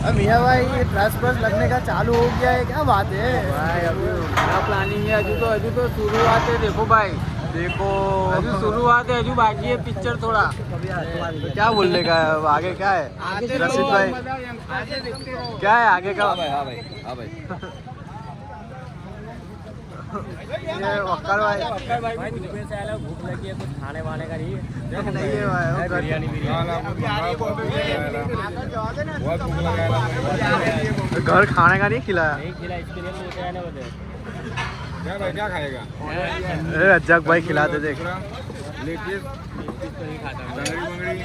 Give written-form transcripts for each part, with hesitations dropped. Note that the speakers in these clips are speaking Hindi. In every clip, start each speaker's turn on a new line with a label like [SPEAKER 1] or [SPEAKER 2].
[SPEAKER 1] मियाँ भाई ट्रस्ट बस लगने का चालू हो गया है, क्या बात है
[SPEAKER 2] भाई? अभी क्या प्लानिंग है? अजू तो शुरुआत है। देखो भाई,
[SPEAKER 1] देखो
[SPEAKER 2] अजू शुरुआत है, अजू बाकी है पिक्चर थोड़ा।
[SPEAKER 1] तो क्या बोलने का है, आगे क्या है रशीद भाई? क्या है आगे का?
[SPEAKER 3] हाँ भाई हाँ भाई।
[SPEAKER 1] ये वक्कर भाई
[SPEAKER 2] भाई दुबई से आया, भूख लगी है, कुछ खाने वाने का नहीं है?
[SPEAKER 1] नहीं है भाई,
[SPEAKER 2] बिरयानी
[SPEAKER 1] घर खाने का नहीं खिलाया।
[SPEAKER 2] नहीं खिला, इसके लिए सोचा है ना बता।
[SPEAKER 3] क्या भाई क्या खाएगा?
[SPEAKER 1] अरे रज्जाक भाई खिलाते देख।
[SPEAKER 3] लेटेस्ट
[SPEAKER 2] तो नहीं खाता मैं।
[SPEAKER 3] बंगड़ी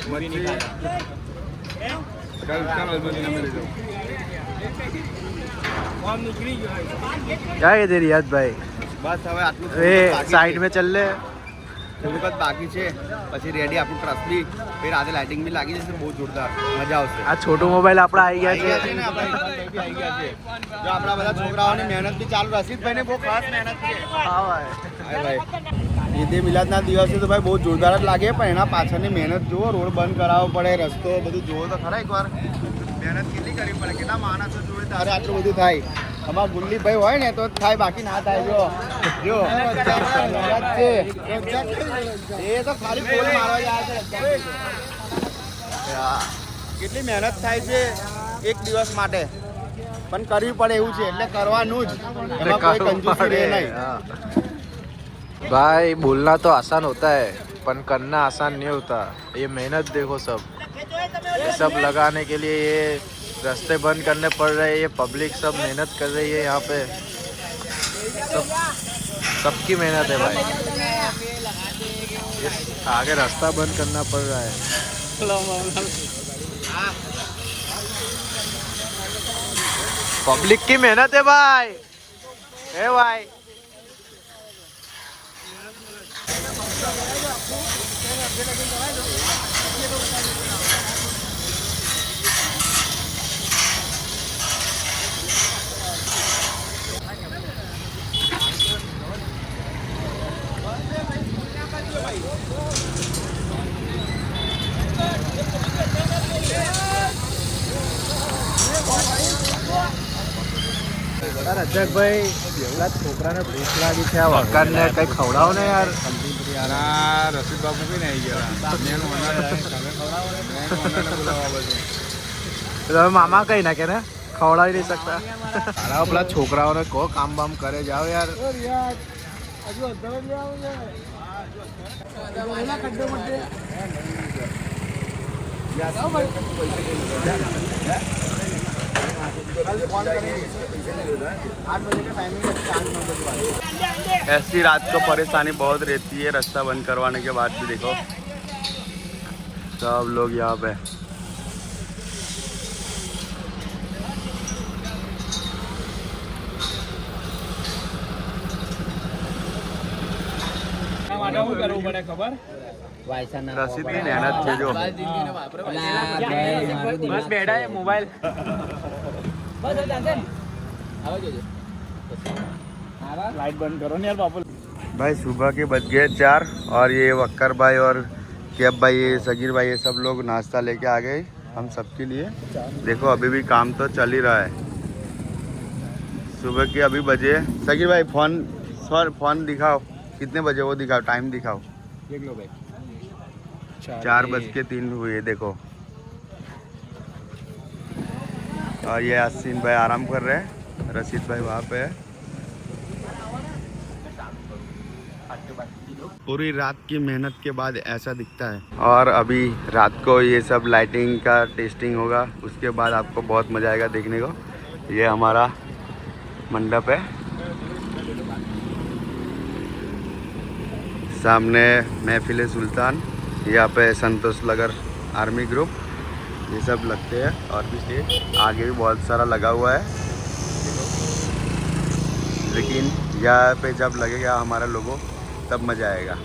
[SPEAKER 2] वो भी नहीं खाता।
[SPEAKER 3] चल चल मदीना में ले जाओ।
[SPEAKER 1] क्या है दे रियाज भाई?
[SPEAKER 3] બસ હવે આટલું
[SPEAKER 1] એ સાઈડ में चल ले।
[SPEAKER 3] થોડુંક જ બાકી છે, પછી રેડી આપણું ટ્રસ્ટલી ફેર આજે લાઇટિંગ બી લાગી જશે, બહુ જોરદાર મજા આવશે.
[SPEAKER 1] આ છોટું મોબાઈલ આપડા આવી ગયા
[SPEAKER 3] આવી ગયા
[SPEAKER 1] છે.
[SPEAKER 3] છે ને આપણા આવી ગયા છે. જો આપણા બધા છોકરાઓની મહેનત બી ચાલુ, રસીદભાઈને બહુ ખાસ મહેનત છે.
[SPEAKER 1] હા ભાઈ.
[SPEAKER 3] હાય ભાઈ, ઈદે મિલાદના દિવસે તો ભાઈ બહુ જોરદાર જ લાગે, પણ એના પાછળની મહેનત જુઓ. રોડ બંધ કરાવવો પડે, રસ્તો બધું જુઓ તો ખરા એકવાર. મહેનત કેટલી કરવી પડે, કેટલા માણસો જોડે તારે આટલું બધું થાય. અમારા ગુલ્લીભાઈ હોય ને તો જ થાય, બાકી ના થાય. જો જો છે એ તો ખાલી ગોલ મારવા જાય છે. કેટલી મહેનત થાય છે એક દિવસ માટે, પણ કરવી પડે એવું છે, એટલે કરવાનું જ. એમાં કોઈ કંજૂસી રહે નહીં.
[SPEAKER 1] भाई बोलना तो आसान होता है पर करना आसान नहीं होता. ये मेहनत देखो सब, ये सब लगाने के लिए ये रास्ते बंद करने पड़ रहे हैं. ये पब्लिक सब मेहनत कर रही है यहाँ पे. सबकी मेहनत है भाई. ये आगे रास्ता बंद करना पड़ रहा है. पब्लिक की मेहनत है भाई. है भाई. રજક ભાઈ, પેલા છોકરાને ભૂખ લાગી છે, આ વકારને કઈ ખવડાવો ને યાર.
[SPEAKER 3] યાર આ રસીદ બાબુ બી નહીં ગયા.
[SPEAKER 1] તમે મામા કઈ નાખે ને ખવડાવી નહીં શકતા. અરે પેલા છોકરાઓને કહો કામ બામ કરે જાઓ યાર.
[SPEAKER 3] ऐसी रात को परेशानी बहुत रहती है रास्ता बंद करवाने के बाद भी. देखो सब लोग यहाँ पे. રસીદ ની મહેનત છે જો.
[SPEAKER 2] બસ બેઠા है मोबाइल.
[SPEAKER 1] लाइट बंद करो ना यार बापू.
[SPEAKER 3] भाई सुबह के बज गए 4 और ये वक्कर भाई और केब भाई, ये सगीर भाई, ये सब लोग नाश्ता लेके आ गए हम सबके लिए. देखो अभी भी काम तो चल ही रहा है. सुबह के अभी बजे. सगीर भाई फोन दिखाओ, कितने बजे वो दिखाओ, टाइम दिखाओ.
[SPEAKER 2] देख लो भाई,
[SPEAKER 3] 4:03 हुए. देखो और ये यासीन भाई आराम कर रहे हैं, रशीद भाई वहाँ पे है. पूरी रात की मेहनत के बाद ऐसा दिखता है. और अभी रात को ये सब लाइटिंग का टेस्टिंग होगा, उसके बाद आपको बहुत मज़ा आएगा देखने को. ये हमारा मंडप है, सामने महफिल सुल्तान, यहाँ पे संतोष नगर आर्मी ग्रुप, ये सब लगते हैं. और भी स्टेज आगे भी बहुत सारा लगा हुआ है, लेकिन यहाँ पे जब लगेगा हमारा लोगो तब मज़ा आएगा.